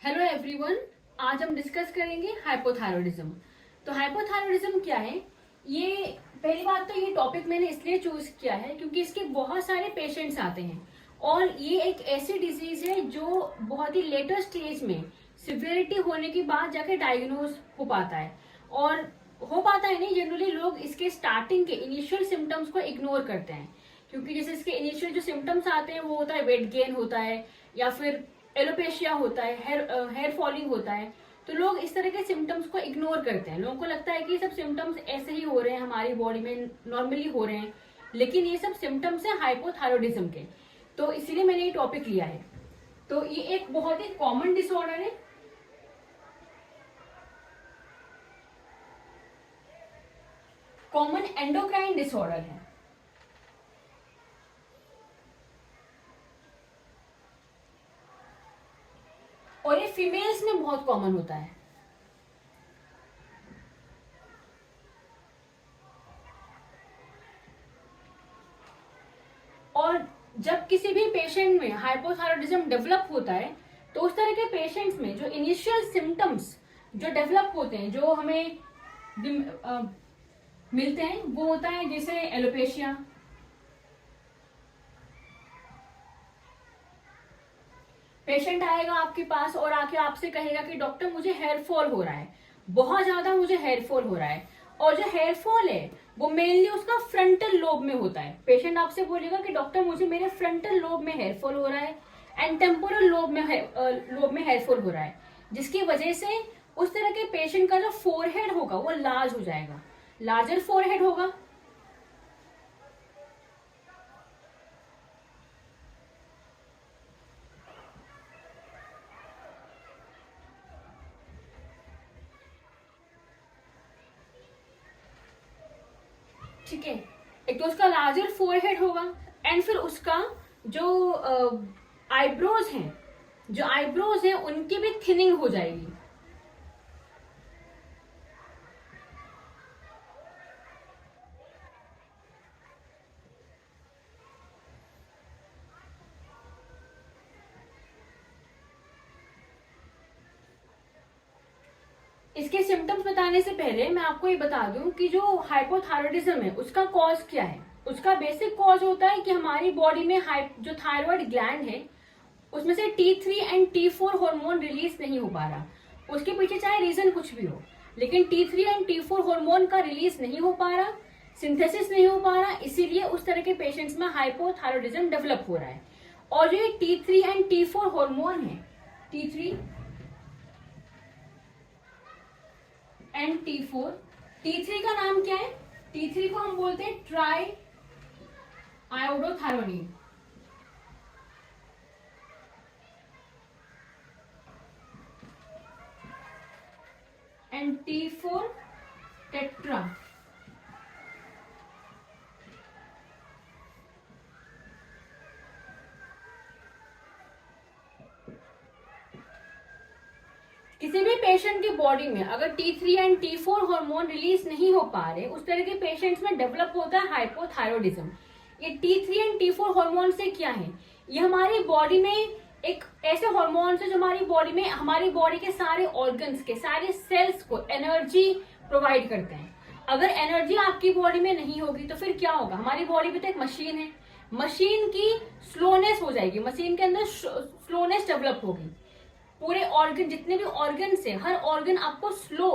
Hello everyone. आज हम discuss करेंगे हाइपोथायरॉयडिज्म। तो हाइपोथायरॉयडिज्म क्या है? ये पहली बात तो ये टॉपिक मैंने इसलिए चूज किया है क्योंकि इसके बहुत सारे पेशेंट्स आते हैं और ये एक ऐसी डिजीज है जो बहुत ही लेटर स्टेज में सिवियरिटी होने के बाद जाके डायग्नोज हो पाता है। और हो पाता है नहीं, जनरली लोग इसके स्टार्टिंग के इनिशियल सिम्टम्स को इग्नोर करते हैं क्योंकि जैसे इसके इनिशियल जो सिम्टम्स आते हैं वो होता है वेट गेन होता है या फिर एलोपेशिया होता है, हेयर फॉलिंग होता है। तो लोग इस तरह के सिम्टम्स को इग्नोर करते हैं। लोगों को लगता है कि ये सब सिम्टम्स ऐसे ही हो रहे हैं, हमारी बॉडी में नॉर्मली हो रहे हैं, लेकिन ये सब सिम्टम्स है हाइपोथायरॉयडिज्म के। तो इसीलिए मैंने ये टॉपिक लिया है। तो ये एक बहुत ही कॉमन डिसऑर्डर है। कॉमन एंडोक्राइन डिसऑर्डर है और ये फीमेल्स में बहुत कॉमन होता है। और जब किसी भी पेशेंट में हाइपोथायरॉयडिज्म डेवलप होता है तो उस तरह के पेशेंट्स में जो इनिशियल सिम्टम्स जो डेवलप होते हैं, जो हमें मिलते हैं, वो होता है जैसे एलोपेशिया, पेशेंट आएगा आपके पास और आके आपसे कहेगा कि डॉक्टर मुझे हेयर फॉल हो रहा है, बहुत ज्यादा मुझे हेयर फॉल हो रहा है। और जो हेयर फॉल है वो मेनली उसका फ्रंटल लोब में होता है। पेशेंट आपसे बोलेगा कि डॉक्टर मुझे मेरे फ्रंटल लोब में हेयर फॉल हो रहा है एंड टेम्पोरल लोब में हेयर फॉल हो रहा है, जिसकी वजह से उस तरह के पेशेंट का जो फोरहेड होगा वो लार्ज हो जाएगा, लार्जर फोरहेड होगा। ठीक है, एक तो उसका लार्जर फोरहेड होगा एंड फिर उसका जो आईब्रोज हैं, जो आईब्रोज हैं उनकी भी थिनिंग हो जाएगी। इसके सिम्टम्स बताने से पहले मैं आपको ये बता दूं कि जो हाइपोथायरॉयडिज्म है उसका कॉज क्या है। उसका बेसिक कॉज होता है कि हमारी बॉडी में जो थायराइड ग्लैंड है उसमें से T3 and T4 hormone release नहीं हो पा रहा। उसके पीछे चाहे रीजन कुछ भी हो, लेकिन T3 एंड T4 हार्मोन का रिलीज नहीं हो पा रहा, सिंथेसिस नहीं हो पा रहा, इसीलिए उस तरह के पेशेंट्स में हाइपोथायरॉयडिज्म डेवलप हो रहा है। और जो ये T3 एंड T4 हार्मोन है, T3 एंड T4, T3 का नाम क्या है? T3 को हम बोलते हैं try iodothyronine and T4 tetra. किसी भी पेशेंट की बॉडी में अगर T3 and T4 hormone release नहीं हो पा रहे, उस तरह के पेशेंट्स में डेवलप होता है हाइपोथायरॉयडिज्म। ये T3 एंड T4 हार्मोन से क्या है? ये हमारी बॉडी में एक ऐसे हार्मोन्स है जो हमारी बॉडी में हमारी बॉडी के सारे ऑर्गन्स के सारे सेल्स को एनर्जी प्रोवाइड करते हैं। अगर एनर्जी आपकी बॉडी में नहीं होगी तो फिर क्या होगा? हमारी बॉडी भी तो एक मशीन है, मशीन की स्लोनेस हो जाएगी, मशीन के अंदर स्लोनेस डेवलप होगी। पूरे ऑर्गन, जितने भी ऑर्गन से हर ऑर्गन आपको स्लो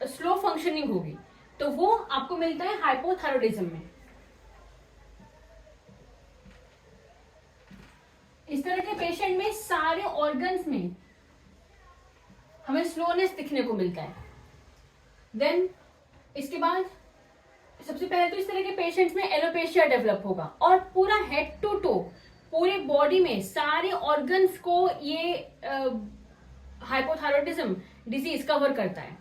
स्लो फंक्शनिंग होगी, तो वो आपको मिलता है हाइपोथायरॉयडिज्म में। इस तरह के पेशेंट में सारे ऑर्गन्स में हमें स्लोनेस दिखने को मिलता है। देन इसके बाद सबसे पहले तो इस तरह के पेशेंट्स में एलोपेशिया डेवलप होगा और पूरा हेड टू टो पूरी बॉडी में सारे ऑर्गन्स को ये हाइपोथायरॉयडिज्म डिजीज कवर करता है।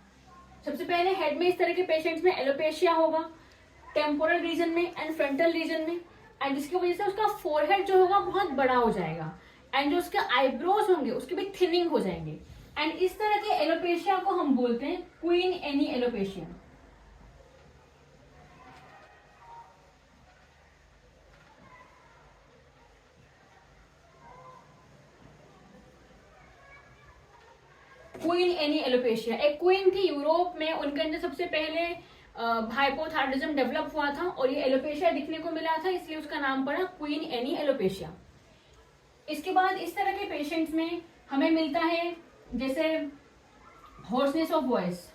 सबसे पहले हेड में इस तरह के पेशेंट्स में एलोपेशिया होगा, टेम्पोरल रीजन में एंड फ्रंटल रीजन में, एंड जिसकी वजह से उसका फोरहेड जो होगा बहुत बड़ा हो जाएगा एंड जो उसके आईब्रोज होंगे उसके भी थिनिंग हो जाएंगे। एंड इस तरह के एलोपेशिया को हम बोलते हैं queen any alopecia. Queen any alopecia, एक क्वीन थी यूरोप में, उनके अंदर सबसे पहले हाइपोथायरॉयडिज्म डेवलप हुआ था और ये एलोपेशिया दिखने को मिला था, इसलिए उसका नाम पड़ा क्वीन एनी एलोपेशिया। इसके बाद इस तरह के पेशेंट्स में हमें मिलता है जैसे होर्सनेस ऑफ वॉइस।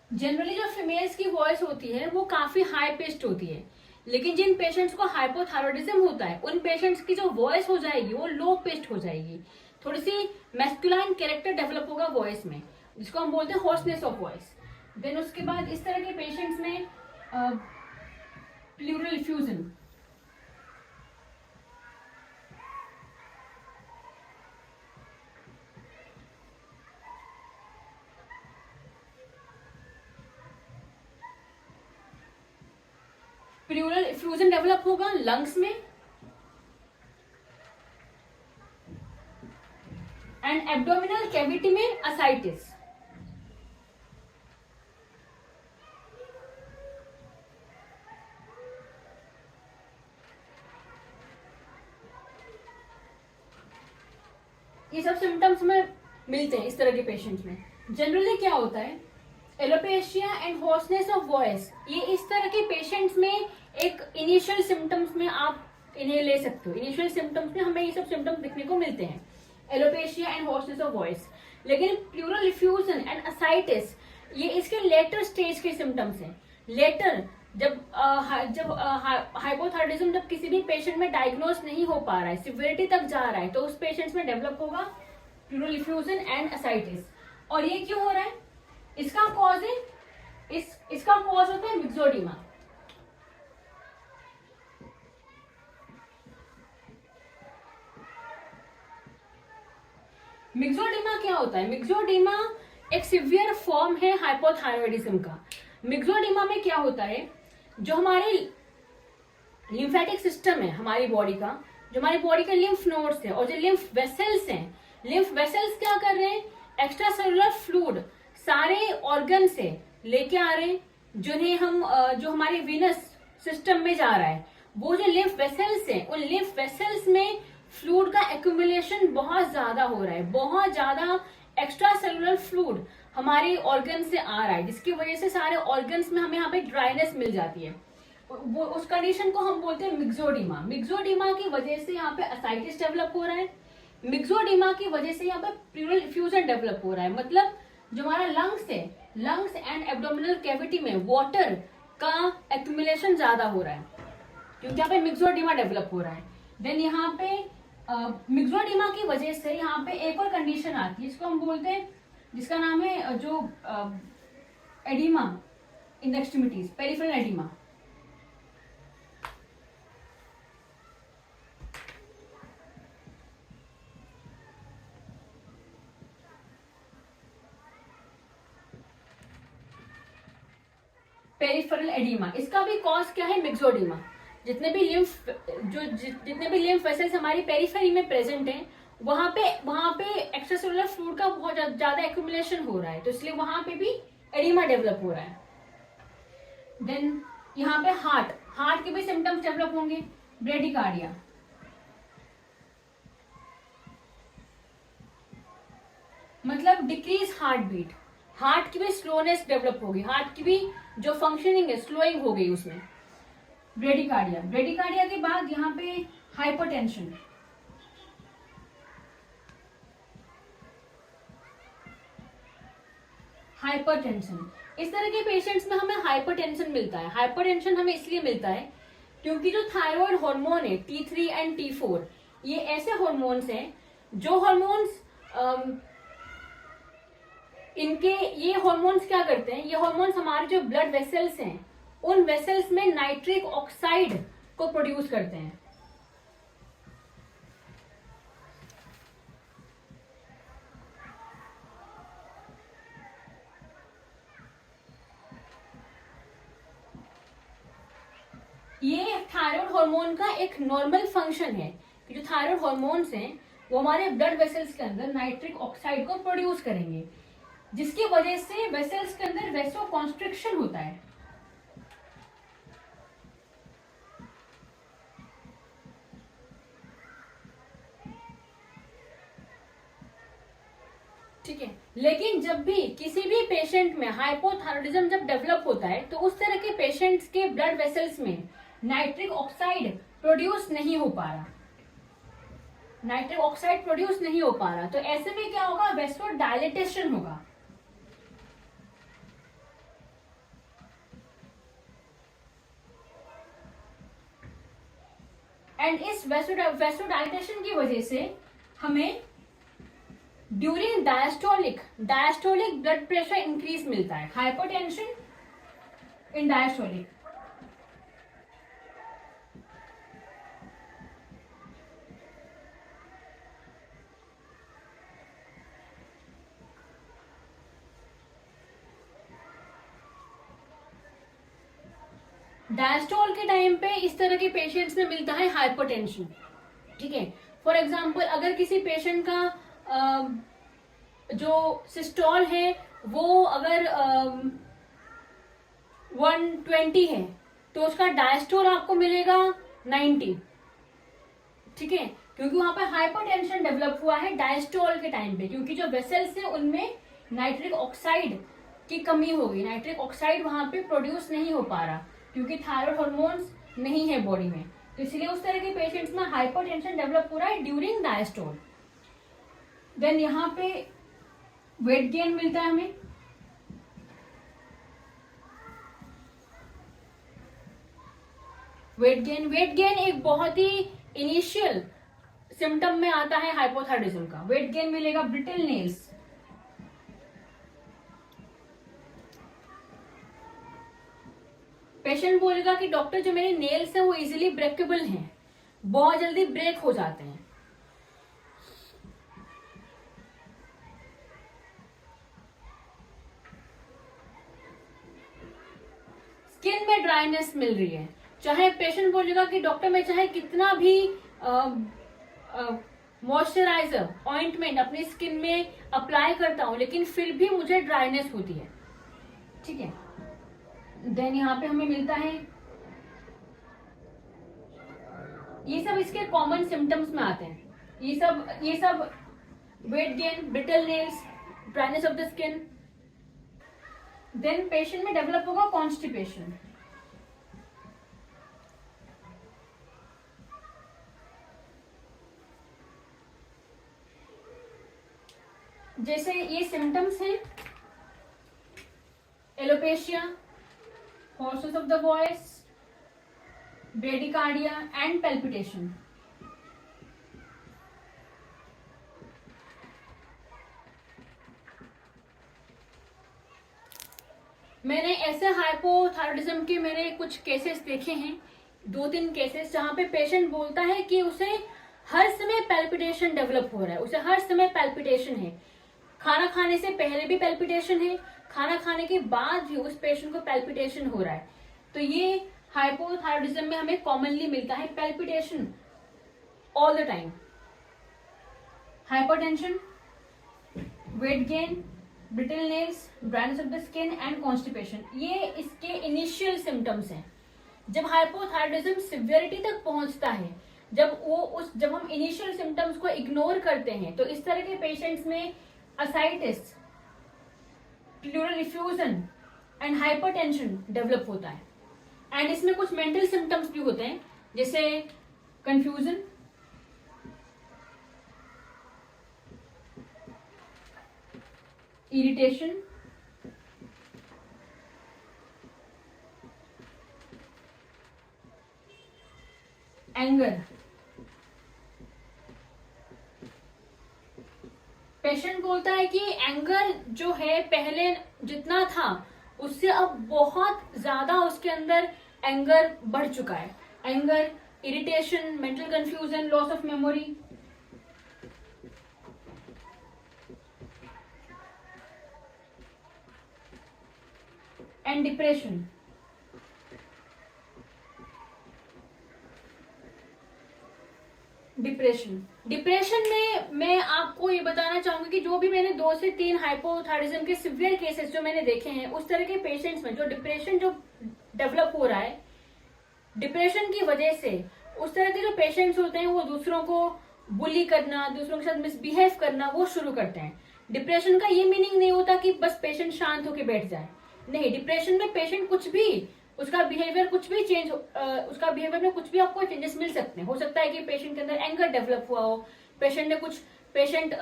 जनरली जो फीमेल्स की वॉइस होती है वो काफी हाई पिच्ड होती है, लेकिन जिन पेशेंट्स को हाइपोथायरॉयडिज्म होता है उन पेशेंट्स की जो वॉइस हो जाएगी वो लो पिच्ड हो जाएगी, थोड़ी सी मैस्कुलाइन कैरेक्टर डेवलप होगा वॉइस में, जिसको हम बोलते हैं होर्सनेस ऑफ वॉइस। देन उसके बाद इस तरह के पेशेंट्स में pleural effusion, pleural effusion develop होगा लंग्स में, एंड एब्डोमिनल कैविटी में असाइटिस। ये सब सिम्टम्स में मिलते हैं इस तरह के पेशेंट्स में। जनरली क्या होता है, alopecia and hoarseness of voice, ये इस तरह के पेशेंट्स में एक इनिशियल सिम्टम्स में आप इन्हें ले सकते हो। इनिशियल सिम्टम्स में हमें ये सब सिम्टम्स दिखने को मिलते हैं, alopecia and hoarseness of voice. लेकिन प्लूरल इफ्यूजन एंड असाइटिस ये इसके लेटर स्टेज के सिम्टम्स हैं। लेटर जब हाइपोथायरॉयडिज्म जब किसी भी पेशेंट में डायग्नोज नहीं हो पा रहा है, सिवियरिटी तक जा रहा है, तो उस पेशेंट्स में डेवलप होगा प्लूरल इफ्यूजन एंड असाइटिस। और ये क्यों हो रहा है, इसका कॉज है इसका कॉज होता है मिक्सोडीमा। मिक्सोडीमा क्या होता है, मिक्सोडीमा एक सिवियर फॉर्म है हाइपोथायरॉयडिज्म का। मिक्सोडीमा में क्या होता है, जो हमारे लिम्फेटिक सिस्टम है हमारी बॉडी का, जो हमारी बॉडी का लिम्फ नोड्स है और जो लिम्फ वेसल्स हैं, लिम्फ वेसल्स क्या कर रहे हैं, एक्स्ट्रा सेलुलर फ्लूइड सारे ऑर्गन से लेके आ रहे हैं, जिन्हें हम जो हमारे वीनस सिस्टम में जा रहा है, वो जो लिम्फ वेसल्स हैं उन लिम्फ वेसल्स में फ्लूइड का एक्यूमुलेशन बहुत ज्यादा हो रहा है, बहुत ज्यादा एक्स्ट्रा सेलुलर फ्लूइड हमारे ऑर्गन से आ रहा है, जिसकी वजह से सारे ऑर्गन्स में हमें यहाँ पे ड्राइनेस मिल जाती है। वो उस कंडीशन को हम बोलते हैं मिक्सोडीमा। मिक्सोडीमा की वजह से यहाँ पे असाइटिस डेवलप हो रहा है, मिक्सोडीमा की वजह से यहाँ पे प्लूरल इफ्यूजन डेवलप हो रहा है। मतलब जो हमारा लंग्स है, लंग्स एंड एब्डोमिनल कैविटी में वाटर का एक्यूमुलेशन ज्यादा हो रहा है, क्योंकि यहाँ पे मिक्सोडीमा डेवलप हो रहा है। देन यहाँ पे मिक्सोडीमा की वजह से यहाँ पे एक और कंडीशन आती है, इसको हम बोलते हैं, जिसका नाम है जो oedema in the extremities, peripheral oedema. Peripheral oedema, इसका भी कॉज क्या है, मिक्सोडीमा। जितने भी लिम्फ वेसल्स हमारी पेरिफेरी में प्रेजेंट हैं, वहां पे एक्स्ट्रा सेलुलर फ्लूइड का बहुत ज्यादा एक्यूमुलेशन हो रहा है, तो इसलिए वहां पे भी एडिमा डेवलप हो रहा है। देन यहाँ पे हार्ट के भी सिम्टम्स डेवलप होंगे, ब्रेडिकार्डिया, मतलब डिक्रीज हार्ट बीट, हार्ट की भी स्लोनेस डेवलप होगी, हार्ट की भी जो फंक्शनिंग है स्लोइंग हो गई उसमें। ब्रेडिकार्डिया के बाद यहाँ पे हाइपरटेंशन, इस तरह के पेशेंट्स में हमें हाइपरटेंशन मिलता है। हाइपरटेंशन हमें इसलिए मिलता है क्योंकि जो थायराइड हार्मोन है T3 एंड T4, ये ऐसे हार्मोन्स हैं जो हार्मोन्स ये हार्मोन्स क्या करते हैं, ये हार्मोन्स हमारे जो ब्लड वेसल्स हैं उन वेसल्स में नाइट्रिक ऑक्साइड को प्रोड्यूस करते हैं। ये थायराइड हार्मोन का एक नॉर्मल फंक्शन है कि जो थायराइड हार्मोन्स हैं वो हमारे ब्लड वेसल्स के अंदर नाइट्रिक ऑक्साइड को प्रोड्यूस करेंगे, जिसकी वजह से वेसल्स के अंदर वेसो कॉन्स्ट्रिक्शन होता है। ठीक है। लेकिन जब भी किसी भी पेशेंट में हाइपोथायरॉयडिज्म जब डेवलप होता है तो उस तरह के पेशेंट्स के ब्लड वेसल्स में नाइट्रिक ऑक्साइड प्रोड्यूस नहीं हो पा रहा, नाइट्रिक ऑक्साइड प्रोड्यूस नहीं हो पा रहा। तो ऐसे में क्या होगा, वेसोडाइलेटेशन होगा। एंड इस वेसोडाइलेटेशन की वजह से हमें during diastolic blood pressure increase मिलता है, हाइपरटेंशन इन डायस्टोलिक। डायस्टोल के टाइम पे इस तरह के पेशेंट्स में मिलता है हाइपरटेंशन। ठीक है। फॉर एग्जांपल अगर किसी पेशेंट का जो सिस्टोल है वो अगर 120 है तो उसका डायस्टोल आपको मिलेगा 90। ठीक है, क्योंकि वहां पर हाइपरटेंशन डेवलप हुआ है डायस्टोल के टाइम पे, क्योंकि जो वेसल्स है उनमें नाइट्रिक ऑक्साइड की कमी हो गई, नाइट्रिक ऑक्साइड वहां पे प्रोड्यूस नहीं हो पा रहा क्योंकि थायराइड हार्मोन्स नहीं है बॉडी में। तो इसलिए उस तरह के पेशेंट्स में हाइपरटेंशन डेवलप हो रहा है ड्यूरिंग डायस्टोल। देन यहाँ पे वेट गेन मिलता है हमें। वेट गेन एक बहुत ही इनिशियल सिम्टम में आता है हाइपोथायरॉयडिज्म का। वेट गेन मिलेगा, ब्रिटल नेल्स, पेशेंट बोलेगा कि डॉक्टर जो मेरे नेल्स हैं वो इजीली ब्रेकेबल हैं, बहुत जल्दी ब्रेक हो जाते हैं। स्किन में ड्राइनेस मिल रही है, चाहे पेशेंट बोलेगा कि डॉक्टर मैं चाहे कितना भी मॉइस्चराइजर ऑइंटमेंट अपनी स्किन में अप्लाई करता हूं लेकिन फिर भी मुझे ड्राइनेस होती है। ठीक है। देन यहाँ पे हमें मिलता है, ये सब इसके कॉमन सिम्टम्स में आते हैं। ये सब weight gain, brittle nails, dryness of the skin. Then patient में डेवलप होगा कॉन्स्टिपेशन। जैसे ये सिम्टम्स हैं alopecia, hoarseness of the voice, bradycardia and palpitation। मैंने ऐसे हाइपोथायरॉयडिज्म के मैंने कुछ केसेस देखे हैं, 2-3 केसेस जहां पे पेशेंट बोलता है कि उसे हर समय पैल्पिटेशन डेवलप हो रहा है, उसे हर समय पैल्पिटेशन है, खाना खाने से पहले भी पैल्पिटेशन है, खाना खाने के बाद भी उस पेशेंट को पैल्पिटेशन हो रहा है। तो ये हाइपोथायरॉयडिज्म में हमें कॉमनली मिलता है, palpitation all the time. Hypertension, wait gain, brittle nails, dryness of the skin and constipation, ये इसके इनिशियल सिम्टम्स हैं। जब हाइपोथायरॉयडिज्म सिवियरिटी तक पहुंचता है, जब हम इनिशियल सिम्टम्स को इग्नोर करते हैं तो इस तरह के पेशेंट्स में ascites, pleural effusion and hypertension develop होता है। एंड इसमें कुछ मेंटल सिम्टम्स भी होते हैं जैसे कंफ्यूजन, इरिटेशन, एंगर। पेशेंट बोलता है कि एंगर जो है पहले जितना था उससे अब बहुत ज्यादा उसके अंदर एंगर बढ़ चुका है। Anger, irritation, mental confusion, loss of memory. And depression. Depression में मैं आपको ये बताना चाहूंगी कि जो भी मैंने 2 से 3 हाइपोथायरॉयडिज्म के सिवियर केसेस जो मैंने देखे हैं, उस तरह के पेशेंट्स में जो डिप्रेशन जो डेवलप हो रहा है, डिप्रेशन की वजह से उस तरह के जो पेशेंट्स होते हैं वो दूसरों को बुली करना, दूसरों के साथ मिसबिहेव करना वो शुरू करते हैं। डिप्रेशन का ये मीनिंग नहीं होता कि बस पेशेंट शांत होकर बैठ जाए, नहीं, डिप्रेशन में पेशेंट कुछ भी, उसका बिहेवियर कुछ भी चेंज, उसका बिहेवियर में कुछ भी आपको चेंजेस मिल सकते हैं। हो सकता है कि पेशेंट के अंदर एंगर डेवलप हुआ हो, पेशेंट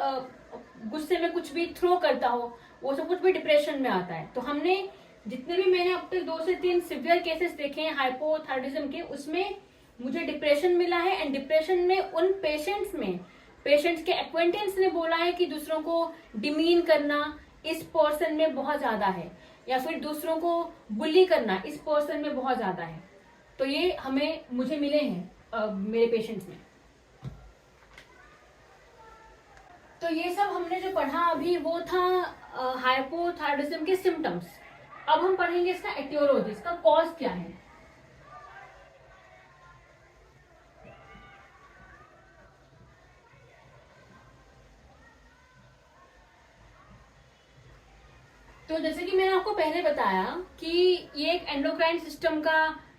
गुस्से में कुछ भी थ्रो करता हो, वो सब कुछ भी डिप्रेशन में आता है। तो हमने जितने भी मैंने अब तक 2 से 3 सिवियर केसेस देखे हैं हाइपोथायरॉयडिज्म के, उसमें मुझे डिप्रेशन मिला है। एंड डिप्रेशन में उन पेशेंट्स के एक्वेंटेंस ने बोला है कि दूसरों को डिमीन करना इस पर्सन में बहुत ज्यादा है, या फिर दूसरों को बुली करना इस पर्सन में बहुत ज्यादा है। तो ये मुझे मिले हैं मेरे पेशेंट्स में। तो ये सब हमने जो पढ़ा अभी वो था हाइपोथायरॉयडिज्म के सिम्टम्स। अब हम पढ़ेंगे इसका एटियोलॉजी, इसका कॉज क्या है। तो जैसे कि मैंने आपको पहले बताया कि ये एक एंडोक्राइन सिस्टम का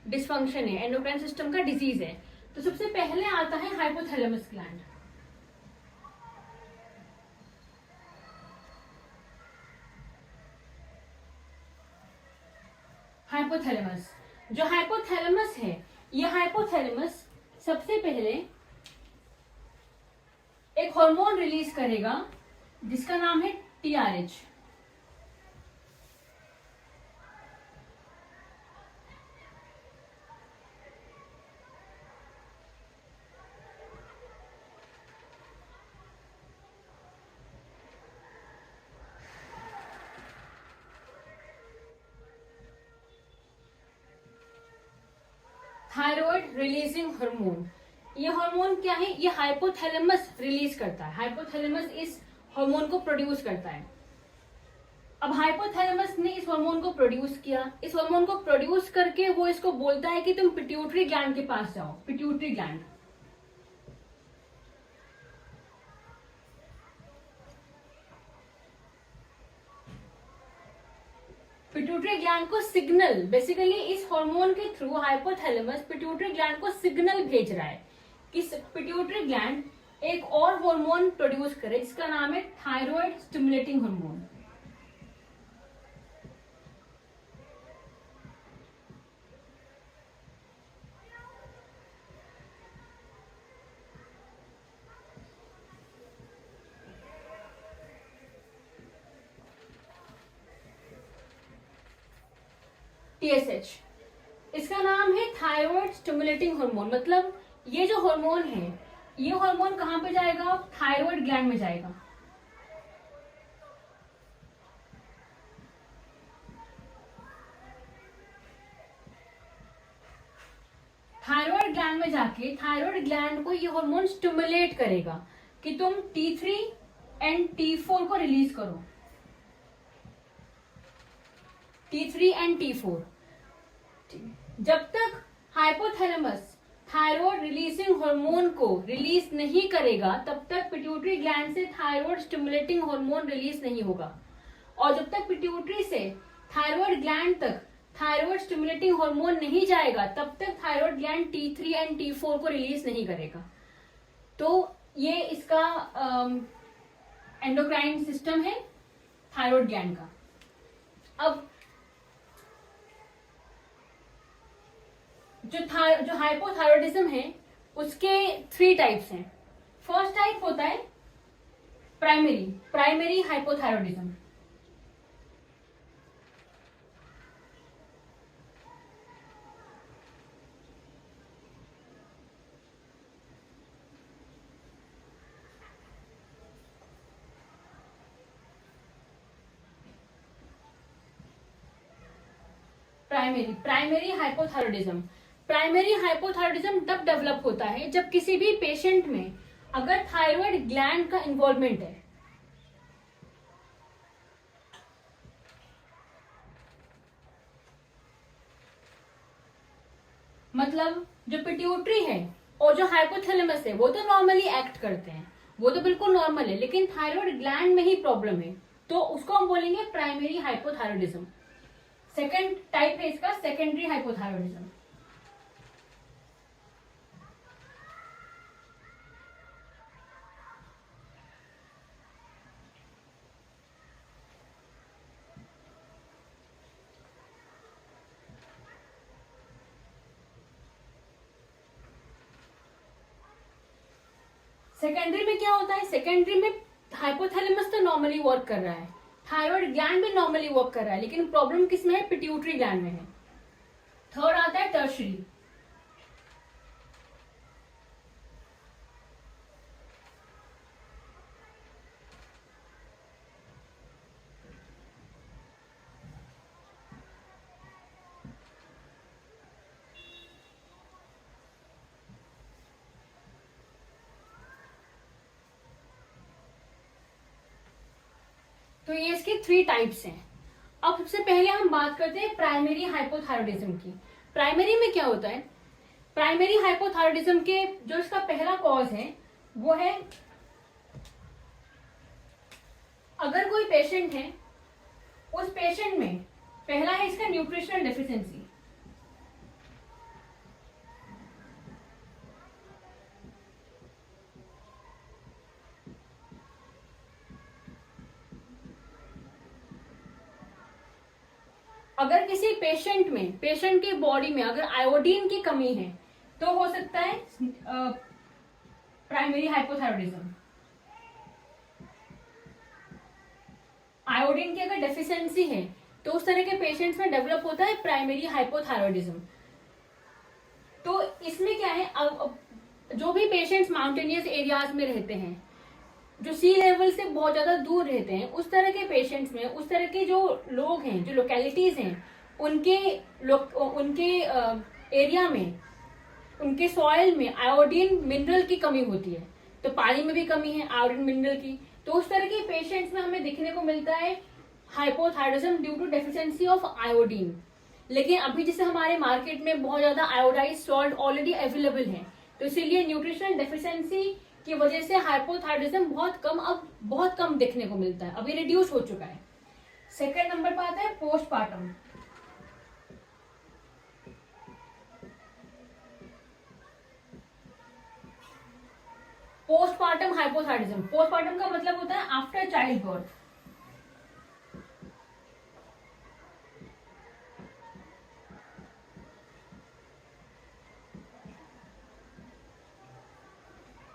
डिसफंक्शन है, एंडोक्राइन सिस्टम का डिजीज है। तो सबसे पहले आता है हाइपोथैलेमस ग्लैंड। हाइपोथैलेमस, जो हाइपोथैलेमस है, ये हाइपोथैलेमस सबसे पहले एक हार्मोन रिलीज करेगा जिसका नाम है टीआरएच। थायराइड रिलीजिंग हार्मोन, ये हार्मोन क्या है, ये हाइपोथैलेमस रिलीज करता है, हाइपोथैलेमस इस हार्मोन को प्रोड्यूस करता है। अब हाइपोथैलेमस ने इस हार्मोन को प्रोड्यूस किया, इस हार्मोन को प्रोड्यूस करके वो इसको बोलता है कि तुम पिट्यूटरी ग्लैंड के पास जाओ। पिट्यूटरी ग्लैंड, पिट्यूटरी ग्लैंड को सिग्नल, बेसिकली इस हार्मोन के थ्रू हाइपोथैलेमस पिट्यूटरी ग्लैंड को सिग्नल भेज रहा है कि पिट्यूटरी ग्लैंड एक और हार्मोन प्रोड्यूस करे जिसका नाम है थायराइड स्टिमुलेटिंग हार्मोन। टीएसएच, इसका नाम है थायराइड स्टिमुलेटिंग हार्मोन। मतलब ये जो हार्मोन है, ये हार्मोन कहां पे जाएगा, थायराइड ग्लैंड में जाएगा। थायराइड ग्लैंड में जाके थायराइड ग्लैंड को ये हार्मोन स्टिमुलेट करेगा कि तुम T3 एंड T4 को रिलीज करो। T3 एंड T4, जब तक हाइपोथैलेमस थायराइड रिलीजिंग हार्मोन को रिलीज नहीं करेगा तब तक पिट्यूटरी ग्लैंड से थायराइड स्टिमुलेटिंग हार्मोन रिलीज नहीं होगा। और जब तक पिट्यूटरी से थायराइड ग्लैंड तक थायराइड स्टिमुलेटिंग हार्मोन नहीं जाएगा तब तक thyroid gland T3 and T4 को रिलीज नहीं करेगा। तो ये इसका एंडोक्राइन सिस्टम है थायराइड ग्लैंड का। अब जो हाइपोथायरॉयडिज्म है उसके 3 टाइप्स हैं। फर्स्ट टाइप होता है primary hypothyroidism. Primary hypothyroidism, primary hypothyroidism तब डेवलप होता है जब किसी भी पेशेंट में अगर थायराइड ग्लैंड का इन्वॉल्वमेंट है। मतलब जो पिट्यूटरी है और जो हाइपोथैलेमस है वो तो नॉर्मली एक्ट करते हैं, वो तो बिल्कुल नॉर्मल है, लेकिन थायराइड ग्लैंड में ही प्रॉब्लम है, तो उसको हम बोलेंगे प्राइमरी हाइपोथायरॉयडिज्म। सेकेंड टाइप है इसका सेकेंडरी हाइपोथायरॉयडिज्म। सेकेंडरी में क्या होता है, सेकेंडरी में हाइपोथैलेमस तो नॉर्मली वर्क कर रहा है, थायराइड ग्लैंड भी नॉर्मली वर्क कर रहा है, लेकिन प्रॉब्लम किस में है, पिट्यूटरी ग्लैंड में है। थर्ड आता है टर्शरी। तो ये इसके 3 टाइप्स हैं। अब सबसे पहले हम बात करते हैं प्राइमरी हाइपोथायरॉयडिज्म की। प्राइमरी में क्या होता है, प्राइमरी हाइपोथायरॉयडिज्म के जो इसका पहला कॉज है वो है, अगर कोई पेशेंट है, उस पेशेंट में पहला है इसका न्यूट्रिशनल डेफिशिएंसी। अगर किसी पेशेंट में, पेशेंट की बॉडी में अगर आयोडीन की कमी है तो हो सकता है प्राइमरी हाइपोथायरॉयडिज्म। आयोडीन की अगर डेफिशिएंसी है तो उस तरह के पेशेंट्स में डेवलप होता है प्राइमरी हाइपोथायरॉयडिज्म। तो इसमें क्या है, जो भी पेशेंट्स माउंटेनियस एरियाज में रहते हैं, जो सी लेवल से बहुत ज्यादा दूर रहते हैं, उस तरह के पेशेंट्स में, उस तरह के जो लोग हैं, जो लोकेलिटीज हैं, उनके एरिया में, उनके सॉइल में आयोडीन मिनरल की कमी होती है। तो पानी में भी कमी है आयोडीन मिनरल की, तो उस तरह के पेशेंट्स में हमें दिखने को मिलता है hypothyroidism due to deficiency of iodine. लेकिन अभी जैसे हमारे मार्केट में बहुत ज्यादा आयोडाइज सॉल्ट ऑलरेडी अवेलेबल है, तो इसीलिए न्यूट्रिशनल डेफिशिएंसी की वजह से हाइपोथायरॉयडिज्म बहुत कम देखने को मिलता है, अभी रिड्यूस हो चुका है। सेकेंड नंबर पर आता है पोस्टपार्टम। पोस्टपार्टम हाइपोथायरॉयडिज्म, पोस्टपार्टम का मतलब होता है after child birth.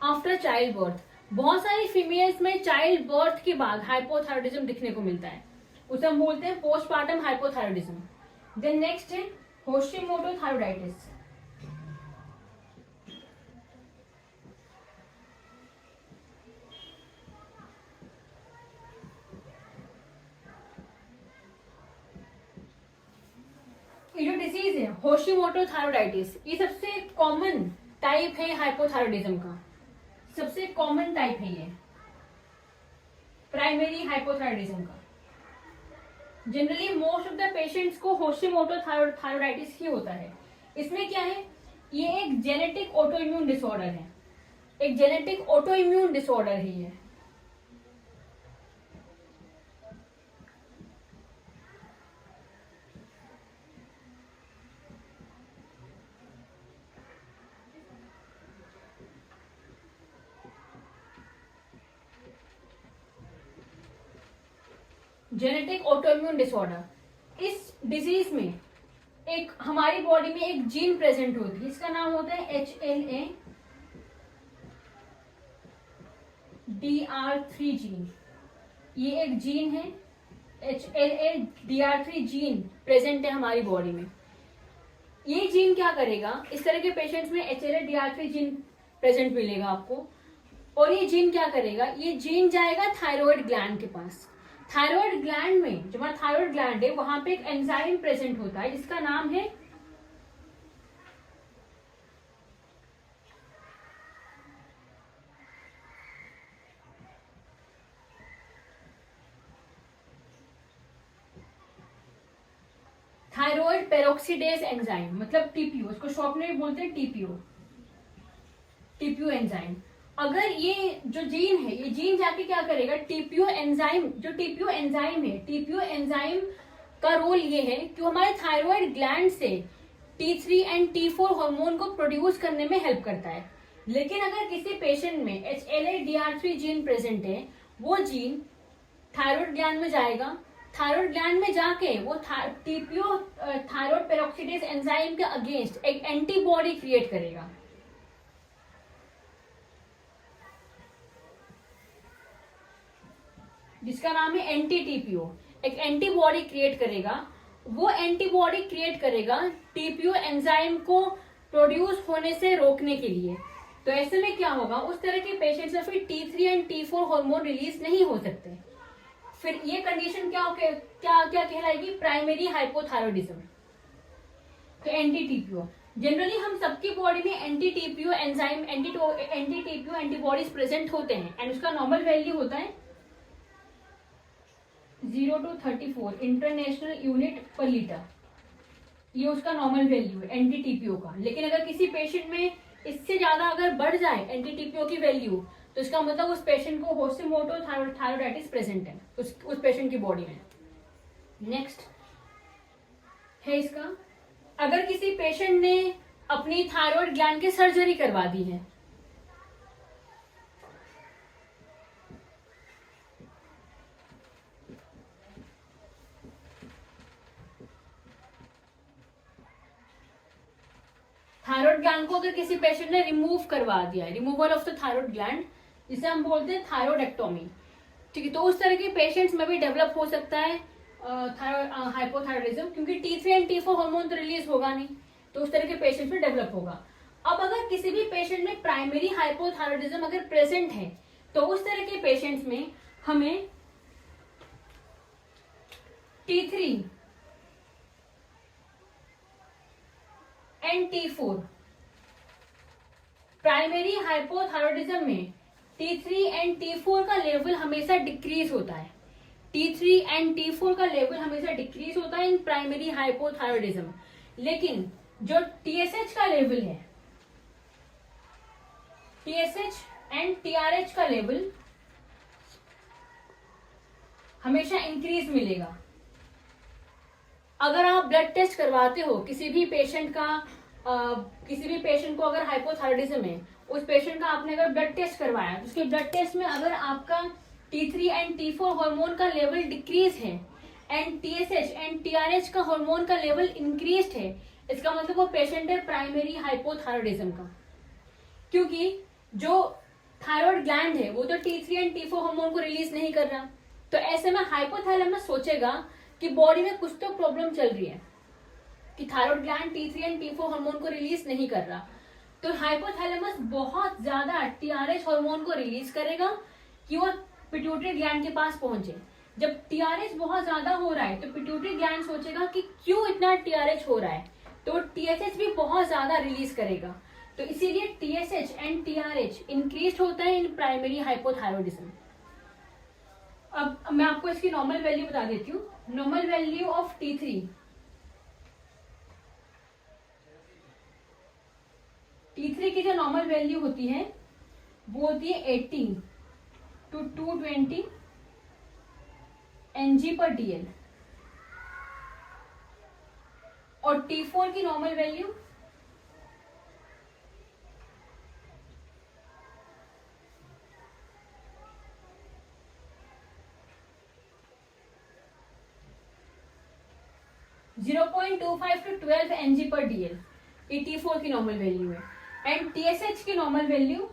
After child birth बहुत सारी फीमेल्स में चाइल्ड बर्थ के बाद हाइपोथायरॉयडिज्म दिखने को मिलता है, उसे हम बोलते हैं पोस्टपार्टम हाइपोथायरॉयडिज्म। देन नेक्स्ट है होशिमोटो थायराइडाइटिस। ये जो डिजीज है होशिमोटो थायराइडाइटिस, ये सबसे कॉमन टाइप है हाइपोथायरॉयडिज्म का, सबसे कॉमन टाइप है ये प्राइमरी हाइपोथायरॉयडिज्म का। Generally most of the patients को होशिमोटो थायराइडाइटिस ही होता है। इसमें क्या है, ये एक जेनेटिक ऑटो इम्यून डिसऑर्डर है, एक जेनेटिक ऑटो इम्यून डिसऑर्डर ही है। जेनेटिक ऑटोइम्यून डिसऑर्डर, इस डिजीज में एक हमारी बॉडी में एक जीन प्रेजेंट होती है, इसका नाम होता है HLA-DR3 जीन। ये एक जीन है, HLA-DR3 जीन प्रेजेंट है हमारी बॉडी में। ये जीन क्या करेगा, इस तरह के पेशेंट्स में HLA-DR3 जीन प्रेजेंट मिलेगा आपको, और ये जीन क्या करेगा, ये जीन जाएगा थायराइड ग्लैंड के पास। थायराइड ग्लैंड में, जो हमारा थायराइड ग्लैंड है, वहां पे एक एंजाइम प्रेजेंट होता है जिसका नाम है थायराइड पेरोक्सीडेज एंजाइम, मतलब टीपीओ, इसको शॉर्ट में भी बोलते हैं टीपीओ एंजाइम। अगर ये जो जीन है, ये जीन जाके क्या करेगा, टीपीओ एंजाइम, जो टीपीओ एंजाइम है, टीपीओ एंजाइम का रोल ये है कि हमारे थायराइड ग्लैंड से T3 एंड T4 हार्मोन को प्रोड्यूस करने में हेल्प करता है। लेकिन अगर किसी पेशेंट में HLA-DR3 जीन प्रेजेंट है, वो जीन थायराइड ग्लैंड में जाएगा, थायराइड ग्लैंड में जाके वो टीपीओ थायराइड पेरोक्सीडेज एंजाइम के अगेंस्ट एक एंटीबॉडी क्रिएट करेगा। जिसका नाम है एंटी-टीपीओ, एक एंटीबॉडी क्रिएट करेगा। वो एंटीबॉडी क्रिएट करेगा टीपीओ एंजाइम को प्रोड्यूस होने से रोकने के लिए। तो ऐसे में क्या होगा, उस तरह के पेशेंट्स में फिर T3 and T4 hormone release नहीं हो सकते। फिर ये कंडीशन क्या कहलाएगी, प्राइमरी हाइपोथायरॉयडिज्म। तो एंटी-टीपीओ, जनरली हम सबकी बॉडी में anti-TPO enzyme, anti-TPO antibodies present होते हैं एंड उसका नॉर्मल वैल्यू होता है 0 to 34 इंटरनेशनल यूनिट पर लीटर। ये उसका नॉर्मल वैल्यू है एंटी-टीपीओ का। लेकिन अगर किसी पेशेंट में इससे ज्यादा अगर बढ़ जाए एंटी-टीपीओ की वैल्यू, तो इसका मतलब उस पेशेंट को होशिमोटो थायराइडाइटिस प्रेजेंट है उस पेशेंट की बॉडी में। नेक्स्ट है इसका, अगर किसी पेशेंट ने अपनी थायराइड ग्लैंड की सर्जरी करवा दी है, थायराइड ग्लैंड को अगर किसी पेशेंट ने रिमूव करवा दिया है, removal of the thyroid gland, जिसे हम बोलते हैं थायराइडेक्टोमी, ठीक है, तो उस तरह के पेशेंट्स में भी डेवलप हो सकता है हाइपोथायरॉयडिज्म, क्योंकि T3 एंड T4 हार्मोन तो रिलीज होगा नहीं, तो उस तरह के पेशेंट्स में डेवलप होगा। अब अगर किसी भी पेशेंट में प्राइमरी हाइपोथायरॉयडिज्म अगर प्रेजेंट है, तो उस तरह के पेशेंट्स में हमें T3 and T4, primary hypothyroidism में T3 एंड T4 का लेवल हमेशा डिक्रीज होता है। T3 एंड T4 का लेवल हमेशा डिक्रीज होता है इन प्राइमरी हाइपोथायरॉयडिज्म। लेकिन जो TSH का लेवल है, TSH एंड TRH का लेवल हमेशा इंक्रीज मिलेगा। अगर आप ब्लड टेस्ट करवाते हो किसी भी पेशेंट को अगर हाइपोथायरॉयडिज्म है, उस पेशेंट का आपने अगर ब्लड टेस्ट करवाया, तो उसके ब्लड टेस्ट में अगर आपका T3 एंड T4 हार्मोन का लेवल डिक्रीज है एंड TSH एंड TRH का हार्मोन का लेवल इंक्रीज है, इसका मतलब वो पेशेंट है प्राइमरी हाइपोथायरॉयडिज्म का। क्योंकि जो थायराइड ग्लैंड है वो तो T3 एंड T4 हार्मोन को रिलीज नहीं कर रहा, तो ऐसे में हाइपोथैलेमस सोचेगा कि बॉडी में कुछ तो प्रॉब्लम चल रही है, कि thyroid gland T3 and T4 hormone को रिलीज नहीं कर रहा। तो हाइपोथैलेमस बहुत ज्यादा TRH हार्मोन को रिलीज करेगा कि वो पिट्यूटरी ग्लैंड के पास पहुंचे। जब TRH बहुत ज्यादा हो रहा है तो पिट्यूटरी ग्लैंड सोचेगा कि क्यों इतना TRH हो रहा है, तो TSH भी बहुत ज्यादा रिलीज करेगा। तो इसीलिए TSH एंड TRH इंक्रीज होता है इन प्राइमरी हाइपोथायरॉयडिज्म। अब मैं आपको इसकी नॉर्मल वैल्यू बता देती हूँ। नॉर्मल वैल्यू ऑफ T3 की जो नॉर्मल वैल्यू होती है वो होती है 80 to 220 Ng/dl, और T4 की नॉर्मल वैल्यू 0.25 to 12 Ng/dl, ये T4 की नॉर्मल वैल्यू है। एंड TSH की नॉर्मल वैल्यू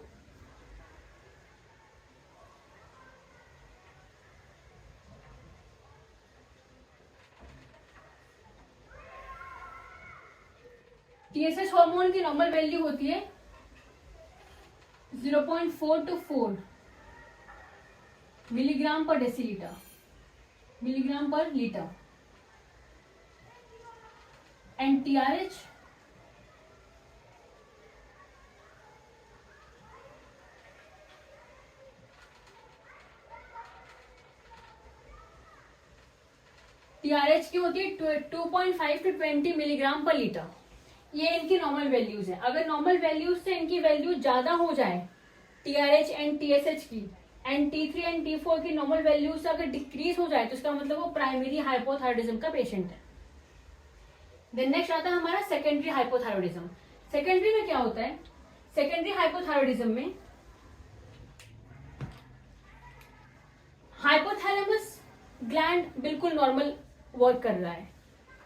'TSH हार्मोन की नॉर्मल वैल्यू होती है 0.4 to 4 मिलीग्राम पर डेसीलीटर, मिलीग्राम पर लीटर। एंड TRH की होती है 2.5 to 20 मिलीग्राम पर लीटर। ये इनकी नॉर्मल वैल्यूज है। अगर नॉर्मल वैल्यूज से इनकी वैल्यू ज्यादा हो जाए TRH एंड TSH की, एंड T3 एंड T4 की नॉर्मल वैल्यूज से अगर डिक्रीज हो जाए, तो इसका मतलब वो प्राइमरी हाइपोथायरॉयडिज्म का पेशेंट है। देन नेक्स्ट आता है हमारा सेकेंडरी हाइपोथायरॉयडिज्म। सेकेंडरी में क्या होता है, सेकेंडरी हाइपोथायरॉयडिज्म में हाइपोथैलेमस ग्लैंड बिल्कुल नॉर्मल वर्क कर रहा है,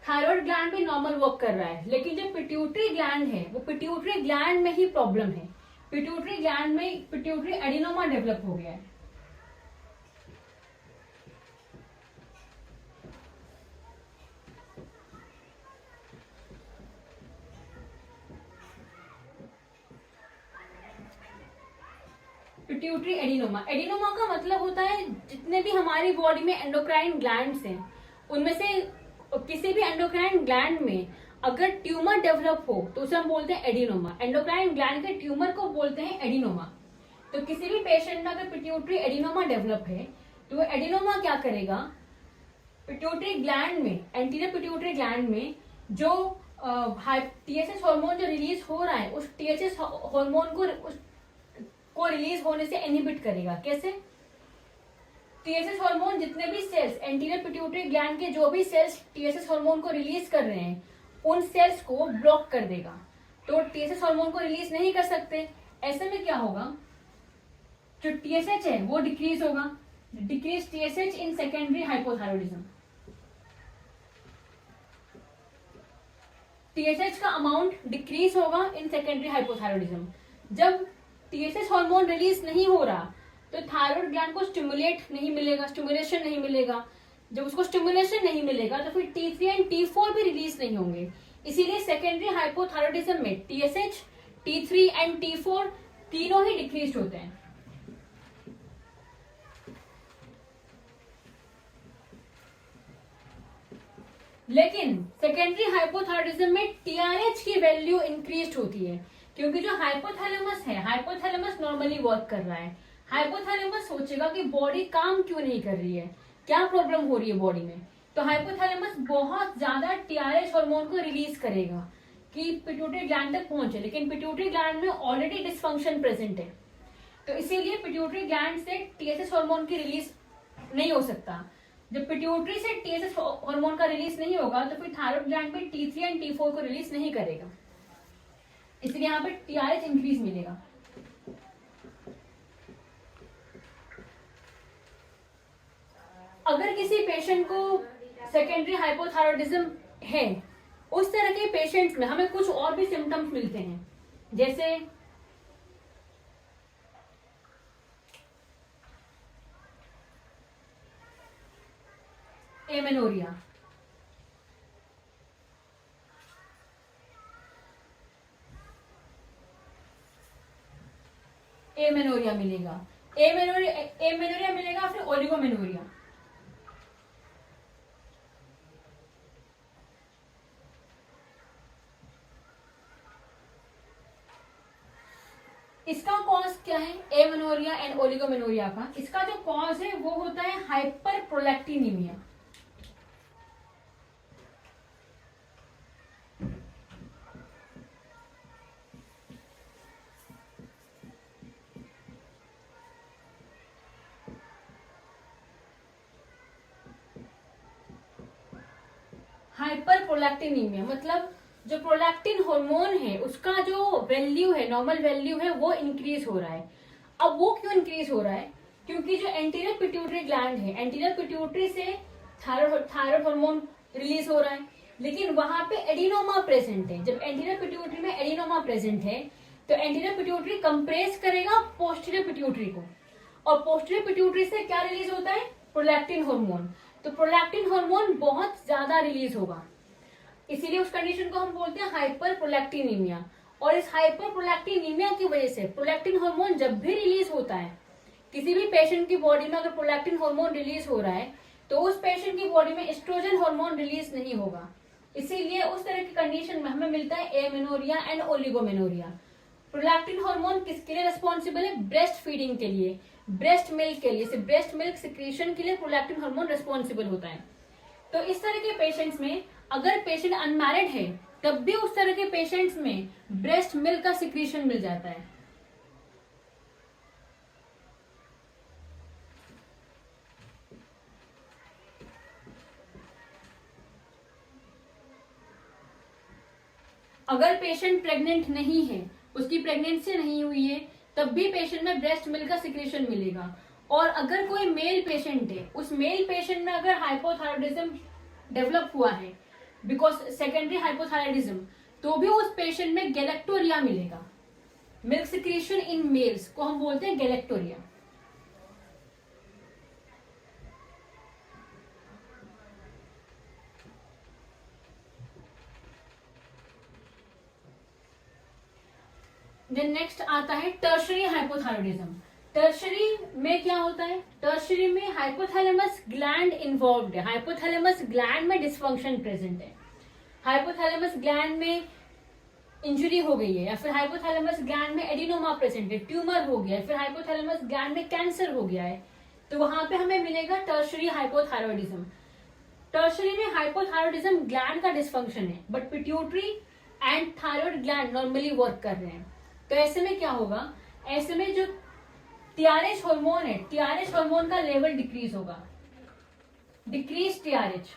थायराइड ग्लैंड भी नॉर्मल वर्क कर रहा है, लेकिन जो पिट्यूटरी ग्लैंड है वो पिट्यूटरी ग्लैंड में ही प्रॉब्लम है। पिट्यूटरी ग्लैंड में पिट्यूटरी एडिनोमा डेवलप हो गया है। Pituitary adenoma. एडिनोमा का मतलब होता है जितने भी हमारी बॉडी में एंडोक्राइन ग्लैंड्स हैं उनमें से किसी भी एंडोक्राइन ग्लैंड में अगर ट्यूमर डेवलप हो तो उसे हम बोलते हैं एडिनोमा। एंडोक्राइन ग्लैंड के ट्यूमर को बोलते हैं एडिनोमा। तो किसी भी पेशेंट में अगर पिट्यूटरी एडिनोमा डेवलप है तो वो एडिनोमा क्या करेगा, पिट्यूटरी ग्लैंड में, एंटीरियर पिट्यूटरी ग्लैंड में जो टीएसएच हार्मोन जो रिलीज हो रहा है उस टीएसएच हार्मोन को रिलीज होने से इनहिबिट करेगा। कैसे? टीएसएच हार्मोन जितने भी सेल्स एंटीरियर पिट्यूटरी ग्लैंड के जो भी सेल्स टीएसएच हार्मोन को रिलीज कर रहे हैं उन सेल्स को ब्लॉक कर देगा, तो टीएसएच हार्मोन को रिलीज नहीं कर सकते। ऐसे में क्या होगा, जो टीएसएच है वो डिक्रीज होगा, decrease TSH in secondary hypothyroidism. TSH का अमाउंट डिक्रीज होगा इन सेकेंडरी हाइपोथायरॉयडिज्म। जब टीएसएच हार्मोन रिलीज नहीं हो रहा तो थायराइड ग्लैंड को स्टिमुलेशन नहीं मिलेगा। जब उसको स्टिमुलेशन नहीं मिलेगा तो फिर T3 एंड T4 भी रिलीज नहीं होंगे। इसीलिए सेकेंडरी हाइपोथायरॉयडिज्म में टीएसएच, T3 एंड T4 तीनों ही डिक्रीज होते हैं। लेकिन सेकेंडरी हाइपोथायरॉयडिज्म में टीआरएच की वैल्यू इंक्रीज होती है, क्योंकि जो हाइपोथैलेमस है, हाइपोथैलेमस नॉर्मली वर्क कर रहा है। हाइपोथैलेमस सोचेगा कि बॉडी काम क्यों नहीं कर रही है, क्या प्रॉब्लम हो रही है बॉडी में, तो हाइपोथैलेमस बहुत ज्यादा टीआरएच हार्मोन को रिलीज करेगा कि पिट्यूटरी ग्लैंड तक पहुंचे। लेकिन पिट्यूटरी ग्लैंड में ऑलरेडी डिसफंक्शन प्रेजेंट है, तो इसीलिए पिट्यूटरी ग्लैंड से टीएसएच हार्मोन की रिलीज नहीं हो सकता। जब पिट्यूटरी से टीएसएच हार्मोन का रिलीज नहीं होगा तो फिर थायराइड ग्लैंड में T3 एंड T4 को रिलीज नहीं करेगा, इसलिए यहाँ पे टीआरएच इंक्रीज मिलेगा। अगर किसी पेशेंट को सेकेंडरी हाइपोथायरॉयडिज्म है, उस तरह के पेशेंट्स में हमें कुछ और भी सिम्टम्स मिलते हैं, जैसे एमेनोरिया, मिलेगा, एमेनोरिया मिलेगा, फिर ओलिगोमेनोरिया। इसका कॉज क्या है, एमेनोरिया एंड ओलिगोमेनोरिया का? इसका जो कॉज है वो होता है हाइपर प्रोलैक्टिनीमिया। हाइपर प्रोलैक्टिनीमिया मतलब जो प्रोलैक्टिन हार्मोन है उसका जो वैल्यू है, नॉर्मल वैल्यू है, वो इंक्रीज हो रहा है। अब वो क्यों इंक्रीज हो रहा है? क्योंकि जो एंटीरियर पिट्यूटरी ग्लैंड है, एंटीरियर पिट्यूटरी से थायराइड हार्मोन रिलीज हो रहा है, लेकिन वहां पे एडिनोमा प्रेजेंट है। जब एंटीरियर पिट्यूटरी में एडिनोमा प्रेजेंट है तो एंटीरियर पिट्यूटरी कंप्रेस करेगा पोस्टीरियर पिट्यूटरी को, और पोस्टीरियर पिट्यूटरी से क्या रिलीज होता है, प्रोलैक्टिन हार्मोन। तो प्रोलैक्टिन हार्मोन बहुत ज्यादा रिलीज होगा, इसीलिए उस कंडीशन को हम बोलते हैं हाइपर प्रोलैक्टिनीमिया। और इस हाइपर प्रोलैक्टिनीमिया की वजह से प्रोलैक्टिन हार्मोन जब भी रिलीज होता है, किसी भी पेशेंट की बॉडी में अगर प्रोलैक्टिन हार्मोन रिलीज हो रहा है तो उस पेशेंट की बॉडी में एस्ट्रोजन हार्मोन रिलीज नहीं होगा। इसीलिए उस तरह की कंडीशन में हमें मिलता है amenorrhoea and oligomenorrhoea. Prolactin hormone किसके लिए रिस्पॉन्सिबल है? ब्रेस्ट फीडिंग के लिए, ब्रेस्ट मिल्क के लिए, ब्रेस्ट मिल्क सिक्रीशन के लिए प्रोलैक्टिन हार्मोन रिस्पॉन्सिबल होता है। तो इस तरह के पेशेंट्स में, अगर पेशेंट अनमैरिड है तब भी उस तरह के पेशेंट्स में ब्रेस्ट मिल्क का सिक्रीशन मिल जाता है। अगर पेशेंट प्रेग्नेंट नहीं है, उसकी प्रेगनेंसी नहीं हुई है, तब भी पेशेंट में ब्रेस्ट मिल्क का सिक्रेशन मिलेगा। और अगर कोई मेल पेशेंट है, उस मेल पेशेंट में अगर हाइपोथायरॉयडिज्म डेवलप हुआ है बिकॉज सेकेंडरी हाइपोथायरॉयडिज्म, तो भी उस पेशेंट में गैलेक्टोरिया मिलेगा। मिल्क सिक्रेशन इन मेल्स को हम बोलते हैं गैलेक्टोरिया। देन नेक्स्ट आता है टर्शरी हाइपोथायरॉयडिज्म। टर्शरी में क्या होता है? टर्शरी में हाइपोथैलेमस ग्लैंड इन्वॉल्व्ड है, हाइपोथैलेमस ग्लैंड में डिसफंक्शन प्रेजेंट है, हाइपोथैलेमस ग्लैंड में इंजुरी हो गई है, या फिर हाइपोथैलेमस ग्लैंड में एडिनोमा प्रेजेंट है, ट्यूमर हो गया है, फिर हाइपोथैलेमस ग्लैंड में कैंसर हो गया है, तो वहां पे हमें मिलेगा टर्शरी हाइपोथायरॉयडिज्म। टर्शरी में हाइपोथायरॉयडिज्म ग्लैंड का डिसफंक्शन है, but pituitary and thyroid gland normally work कर रहे हैं। तो ऐसे में क्या होगा? ऐसे में जो टीआरएच हार्मोन है, टीआरएच हार्मोन का लेवल डिक्रीज होगा, डिक्रीज टीआरएच।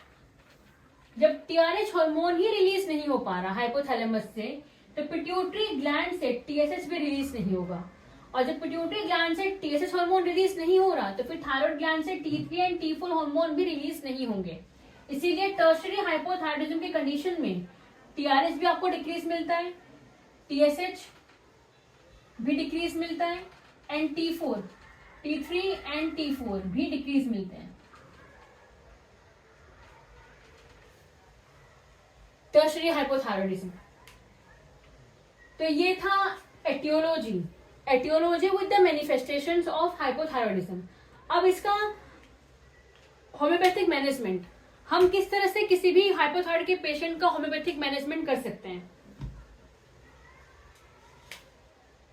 जब टीआरएच हार्मोन ही रिलीज नहीं हो पा रहा हाइपोथैलेमस से, तो पिट्यूटरी ग्लैंड से टीएसएच भी रिलीज नहीं होगा, और जब पिट्यूटरी ग्लैंड से टीएसएच हार्मोन रिलीज नहीं हो रहा, तो फिर थायराइड ग्लैंड से T3 एंड T4 हार्मोन भी रिलीज नहीं होंगे। इसीलिए टर्शरी हाइपोथायरॉयडिज्म की कंडीशन में टीआरएच भी आपको डिक्रीज मिलता है, टीएसएच भी डिक्रीज मिलता है, and T4, T3 and T4 भी डिक्रीज मिलते हैं। Tertiary hypothyroidism. तो ये था aetiology, aetiology with the manifestations of hypothyroidism. अब इसका होम्योपैथिक मैनेजमेंट, हम किस तरह से किसी भी हाइपोथायरॉयड के पेशेंट का होम्योपैथिक मैनेजमेंट कर सकते हैं।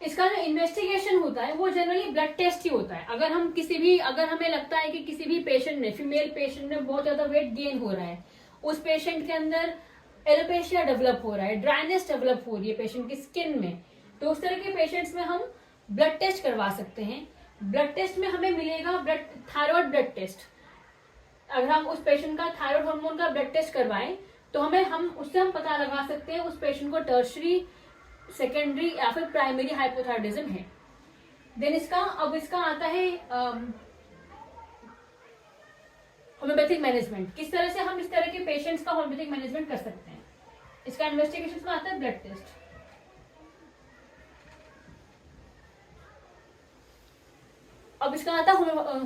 इसका जो इन्वेस्टिगेशन होता है वो जनरली ब्लड टेस्ट ही होता है। अगर हमें लगता है कि किसी भी पेशेंट ने, फीमेल पेशेंट में बहुत ज्यादा वेट गेन हो रहा है, उस पेशेंट के अंदर एलोपेशिया डेवलप हो रहा है, ड्राइनेस डेवलप हो रही है पेशेंट की स्किन में, तो उस तरह के पेशेंट्स में हम ब्लड टेस्ट करवा सकते हैं। ब्लड टेस्ट में हमें मिलेगा थायराइड ब्लड टेस्ट। अगर हम उस पेशेंट का थायराइड हार्मोन का ब्लड टेस्ट करवाएं, तो उससे हम पता लगा सकते हैं उस पेशेंट को टर्शरी, सेकेंडरी या फिर प्राइमरी हाइपोथायरॉयडिज्म है। देन इसका आता है होम्योपैथिक मैनेजमेंट। किस तरह से हम इस तरह के पेशेंट्स का होम्योपैथिक मैनेजमेंट कर सकते हैं। इसका इन्वेस्टिगेशन में आता है ब्लड टेस्ट। अब इसका आता है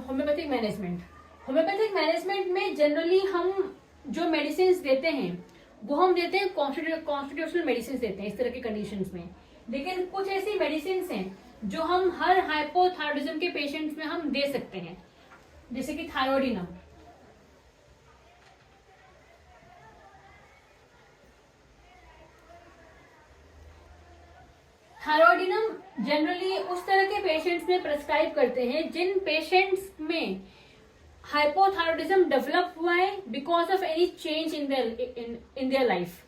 होम्योपैथिक मैनेजमेंट। होम्योपैथिक मैनेजमेंट में जनरली हम जो मेडिसिन देते हैं वो हम देते हैं कॉन्स्टिट्यूशनल मेडिसिन देते हैं इस तरह की कंडीशंस में। लेकिन कुछ ऐसी मेडिसिन हैं जो हम हर हाइपोथायरॉयडिज्म के पेशेंट्स में हम दे सकते हैं, जैसे कि थायरोडिनम। थायरोडिनम जनरली उस तरह के पेशेंट्स में प्रेस्क्राइब करते हैं जिन पेशेंट्स में हाइपोथायरॉयडिज्म डेवलप हुआ है because of any change in their life.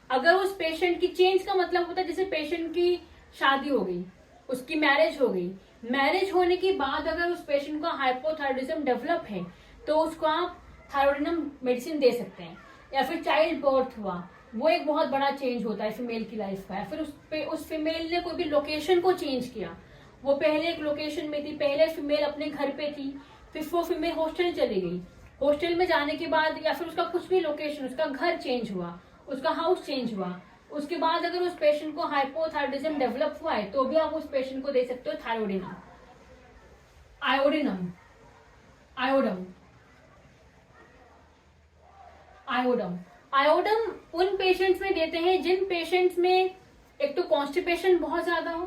अगर उस पेशेंट की, चेंज का मतलब होता है जैसे पेशेंट की शादी हो गई, उसकी मैरिज हो गई, मैरिज होने के बाद अगर उस पेशेंट का हाइपोथायरॉयडिज्म डेवलप है तो उसको आप थायरोडिनम मेडिसिन दे सकते हैं। या फिर चाइल्ड बर्थ हुआ, वो एक बहुत बड़ा चेंज होता है फीमेल की लाइफ का। या फिर उस फीमेल ने कोई भी लोकेशन को चेंज किया, वो पहले एक लोकेशन में थी, पहले फीमेल अपने घर पे थी, फिर वो फीमेल हॉस्टल चली गई, हॉस्टल में जाने के बाद या फिर उसका कुछ भी लोकेशन, उसका घर चेंज हुआ, उसका हाउस चेंज हुआ, उसके बाद अगर उस पेशेंट को हाइपोथायरॉयडिज्म डेवलप हुआ है तो भी आप उस पेशेंट को दे सकते हो थायरोडिनम, आयोडिनम, आयोडम उन पेशेंट्स में देते हैं जिन पेशेंट्स में एक तो कॉन्स्टिपेशन बहुत ज्यादा हो,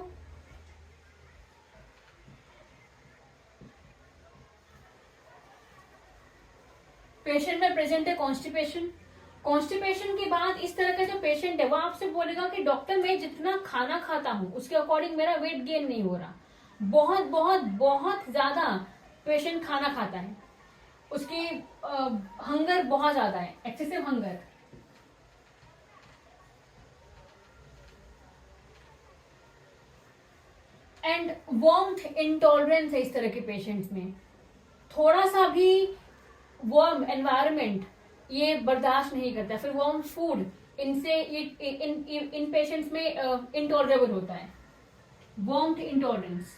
पेशेंट में प्रेजेंट है कॉन्स्टिपेशन के बाद इस तरह का जो पेशेंट है वो आपसे बोलेगा कि डॉक्टर मैं जितना खाना खाता हूं उसके अकॉर्डिंग मेरा वेट गेन नहीं हो रहा। बहुत बहुत बहुत ज्यादा पेशेंट खाना खाता है, उसकी हंगर बहुत ज्यादा है, excessive hunger. And warmth intolerance है इस तरह के पेशेंट्स में, थोड़ा सा भी वार्म एनवायरनमेंट ये बर्दाश्त नहीं करता, फिर वार्म फूड इनसे इन पेशेंट्स में इंटॉलरेबल होता है, warmth intolerance.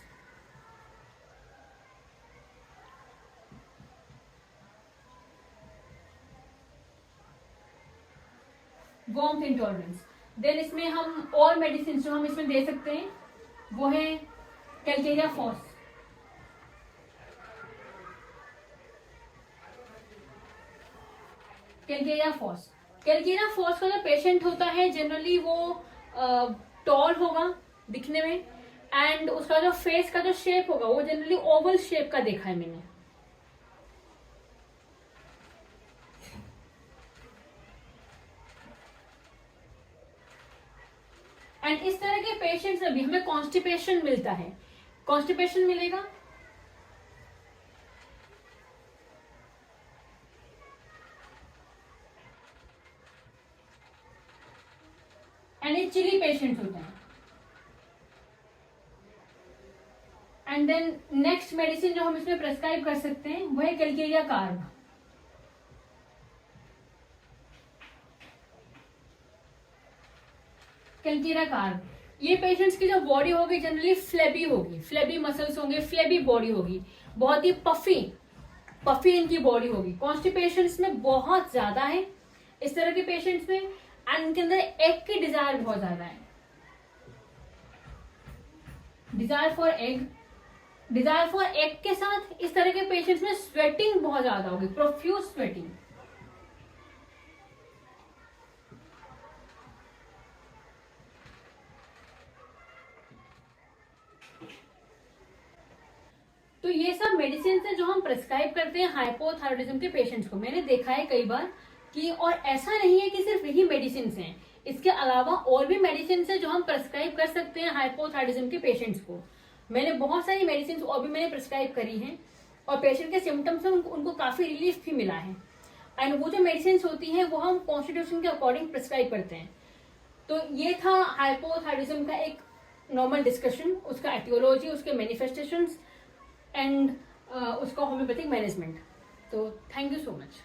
Warmth intolerance. Then इसमें हम और मेडिसिन जो हम इसमें दे सकते हैं वो है कैलकेरिया फॉस। कैलकेरिया फॉस का जो पेशेंट होता है जनरली वो टॉल होगा दिखने में, एंड उसका जो फेस का जो शेप होगा वो जनरली ओवल शेप का देखा है मैंने। एंड इस तरह के पेशेंट्स में भी हमें कॉन्स्टिपेशन मिलता है, कॉन्स्टिपेशन मिलेगा। एंड ये चिली पेशेंट्स होते हैं। एंड देन नेक्स्ट मेडिसिन जो हम इसमें प्रेस्क्राइब कर सकते हैं वो है कैलकेरिया कार्ब। कैलकेरिया कार्ब, ये पेशेंट्स की जो बॉडी होगी जनरली फ्लेबी होगी, फ्लेबी मसल्स होंगे, फ्लेबी बॉडी होगी, बहुत ही पफी इनकी बॉडी होगी। कॉन्स्टिपेशन में बहुत ज्यादा है इस तरह के पेशेंट्स में। एंड इनके अंदर एग की डिजायर बहुत ज्यादा है, डिजायर फॉर एग के साथ इस तरह के पेशेंट्स में स्वेटिंग बहुत ज्यादा होगी, प्रोफ्यूज स्वेटिंग। तो ये सब मेडिसिन है जो हम प्रेस्क्राइब करते हैं हाइपोथायरॉयडिज्म के पेशेंट्स को। मैंने देखा है कई बार कि, और ऐसा नहीं है कि सिर्फ यही मेडिसिन हैं, इसके अलावा और भी मेडिसिन है जो हम प्रेस्क्राइब कर सकते हैं हाइपोथायरॉयडिज्म के पेशेंट्स को। मैंने बहुत सारी मेडिसिन और भी मैंने प्रेस्क्राइब करी हैं और पेशेंट के सिम्टम्स में उनको काफी रिलीफ भी मिला है। एंड वो जो मेडिसिन होती हैं वो हम कॉन्स्टिट्यूशन के अकॉर्डिंग प्रेस्क्राइब करते हैं। तो ये था हाइपोथायरॉयडिज्म का एक नॉर्मल डिस्कशन, उसका एटियोलॉजी, उसके मैनिफेस्टेशंस एंड उसका होम्योपैथिक मैनेजमेंट। तो थैंक यू सो मच।